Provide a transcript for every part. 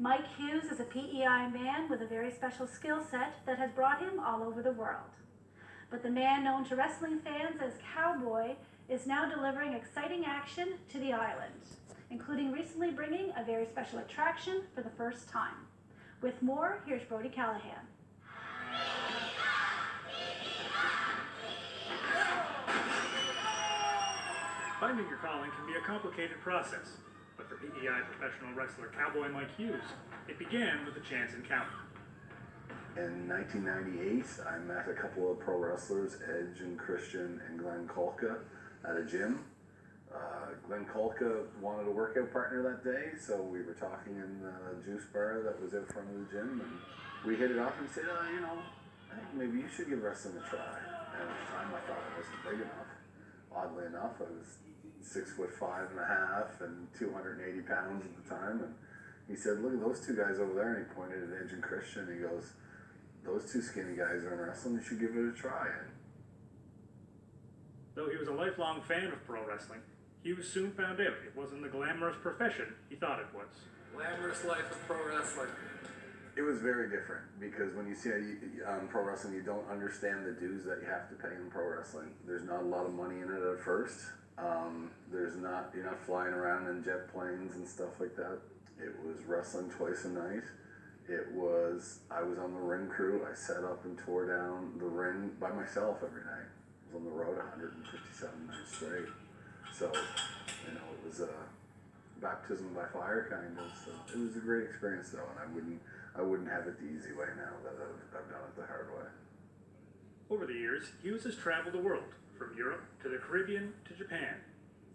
Mike Hughes is a PEI man with a very special skill set that has brought him all over the world. But the man known to wrestling fans as Kowboy is now delivering exciting action to the island, including recently bringing a very special attraction for the first time. With more, here's Brody Callahan. Finding your calling can be a complicated process, but for PEI professional wrestler Kowboy Mike Hughes, it began with a chance encounter. In 1998, I met a couple of pro wrestlers, Edge and Christian and Glenn Kolka, at a gym. Glenn Kolka wanted a workout partner that day, so we were talking in the juice bar that was out front of the gym, and we hit it off and said, I think maybe you should give wrestling a try. And at the time, I thought I wasn't big enough. Oddly enough, I was 6'5" and a half and 280 pounds at the time, and he said, look at those two guys over there, and he pointed at Edge and Christian, and he goes, those two skinny guys are in wrestling, you should give it a try. And though he was a lifelong fan of pro wrestling, Hughes soon found out it wasn't the glamorous profession he thought it was. Glamorous life of pro wrestling. it was very different, because when you see pro wrestling, you don't understand the dues that you have to pay in pro wrestling. There's not a lot of money in it at first. You're not flying around in jet planes and stuff like that. It was wrestling twice a night. I was on the ring crew. I set up and tore down the ring by myself every night. I was on the road 157 nights straight. So, it was a baptism by fire kind of. So it was a great experience though, and I wouldn't have it the easy way now that I've done it the hard way. Over the years, Hughes has traveled the world, from Europe to the Caribbean to Japan,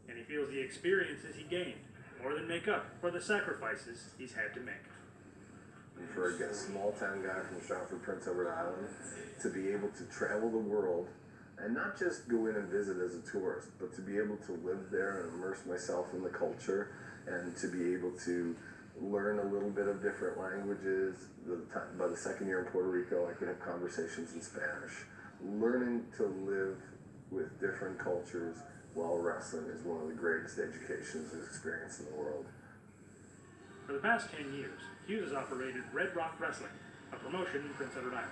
and he feels the experiences he gained more than make up for the sacrifices he's had to make. And for a small town guy from Stratford, Prince Edward Island, to be able to travel the world and not just go in and visit as a tourist, but to be able to live there and immerse myself in the culture, and to be able to learn a little bit of different languages. By the second year in Puerto Rico, I could have conversations in Spanish. Learning to live with different cultures while wrestling is one of the greatest educations and experience in the world. For the past 10 years, Hughes has operated Red Rock Wrestling, a promotion in Prince Edward Island.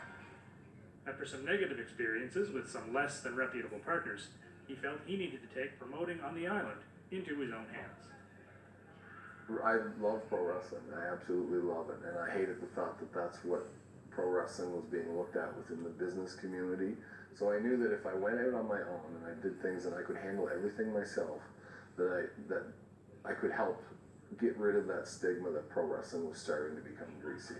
After some negative experiences with some less than reputable partners, he felt he needed to take promoting on the island into his own hands. I love pro wrestling. I absolutely love it, and I hated the thought that that's what pro wrestling was being looked at within the business community. So I knew that if I went out on my own and I did things and I could handle everything myself, that I could help get rid of that stigma that pro wrestling was starting to become greasy.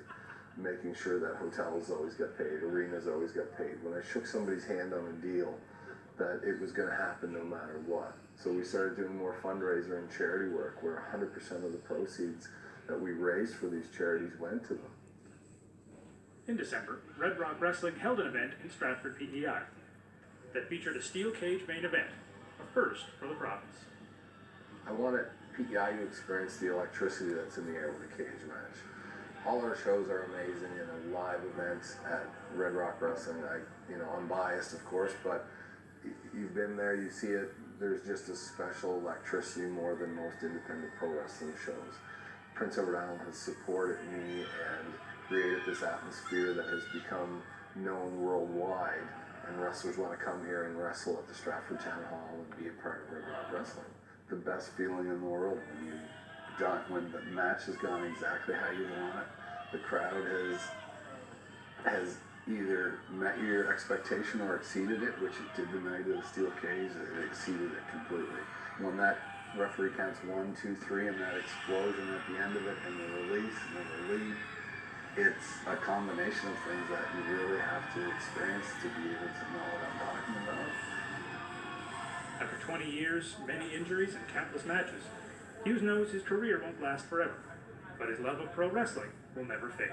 Making sure that hotels always got paid, arenas always got paid. When I shook somebody's hand on a deal, that it was going to happen no matter what. So we started doing more fundraiser and charity work, where 100% of the proceeds that we raised for these charities went to them. In December, Red Rock Wrestling held an event in Stratford, PEI, that featured a steel cage main event, a first for the province. I wanted PEI to experience the electricity that's in the air with a cage match. All our shows are amazing, live events at Red Rock Wrestling. I'm biased, of course, but you've been there, you see it. There's just a special electricity more than most independent pro wrestling shows. Prince Edward Island has supported me and created this atmosphere that has become known worldwide, and wrestlers want to come here and wrestle at the Stratford Town Hall and be a part of Red Rock Wrestling. The best feeling in the world when the match has gone exactly how you want it. The crowd has either met your expectation or exceeded it, which it did the night of the steel cage. It exceeded it completely. When that referee counts 1, 2, 3, and that explosion at the end of it, and the release and the relief, it's a combination of things that you really have to experience to be able to know what I'm talking about. After 20 years, many injuries, and countless matches, Hughes knows his career won't last forever, but his love of pro wrestling will never fade.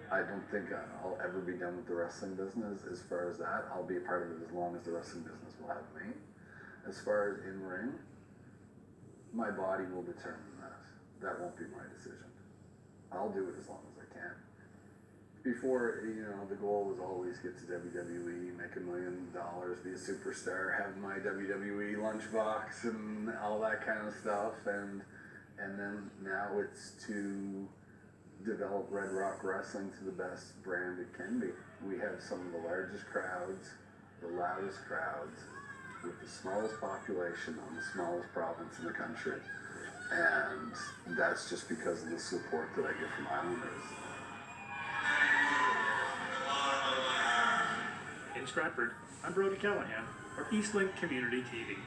I don't think I'll ever be done with the wrestling business. As far as that, I'll be a part of it as long as the wrestling business will have me. As far as in ring, my body will determine that. That won't be my decision. I'll do it as long as I can. Before, the goal was always get to WWE, make $1 million, be a superstar, have my WWE lunchbox and all that kind of stuff, and then now it's to develop Red Rock Wrestling to the best brand it can be. We have some of the largest crowds, the loudest crowds, with the smallest population on the smallest province in the country. And that's just because of the support that I get from Islanders. In Stratford, I'm Brody Callahan for Eastlink Community TV.